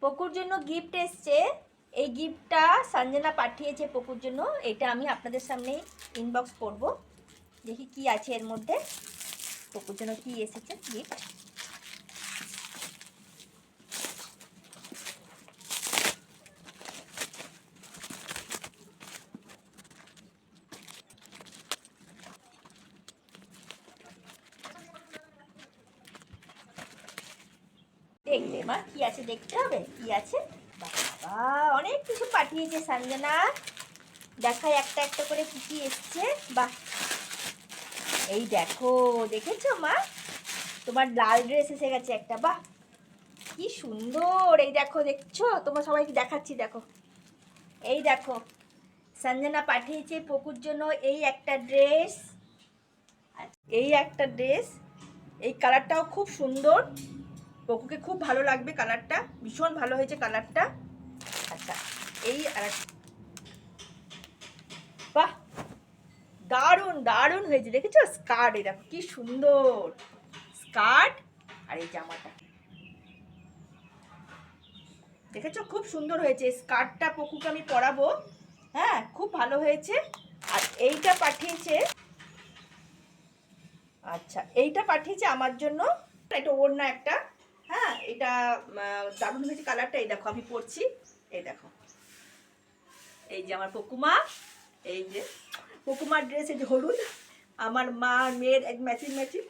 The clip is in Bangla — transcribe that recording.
পকুর জন্য গিফট এসছে। এই গিফটটা সঞ্জনা পাঠিয়েছে পকুর জন্য। এটা আমি আপনাদের সামনে ইনবক্স করব, দেখি কি আছে এর মধ্যে। পকুর জন্য কি এসেছে গিফট। দেখবে মা কি আছে, দেখতে হবে কি আছে। বাবা অনেক কিছু পাঠিয়েছে সঞ্জনা, দেখাই একটা একটা করে কি কি এসছে। বাহ, এই দেখো, দেখেছো মা, তোমার লাল ড্রেস এসে গেছে একটা। বাহ কি সুন্দর, এই দেখো, দেখছো, তোমার সবাইকে দেখাচ্ছি, দেখো এই দেখো, সঞ্জনা পাঠিয়েছে পকুর জন্য এই একটা ড্রেস। এই একটা ড্রেস, এই কালারটাও খুব সুন্দর, পকুকে খুব ভালো লাগবে কালারটা, ভীষণ ভালো হয়েছে কালারটা। আচ্ছা, এই বাহ দারুণ দারুণ হয়েছে, দেখেছো স্কার্ট, এই দেখো কি সুন্দর স্কার্ট, আর এই জামাটা দেখেছো খুব সুন্দর হয়েছে। স্কার্টটা পকুকে আমি পরাবো, হ্যাঁ খুব ভালো হয়েছে। আর এইটা পাঠিয়েছে, আচ্ছা এইটা পাঠিয়েছে আমার জন্য, এটা ওড়না একটা, হ্যাঁ এটা দারুণ হয়েছে কালারটা। এই দেখো আমি পরছি, এই দেখো, এই যে আমার পকুমা, এই যে পকুমার ড্রেস, এই যে হলুদ, আমার মা মেয়ের এক ম্যাচিং ম্যাচিং।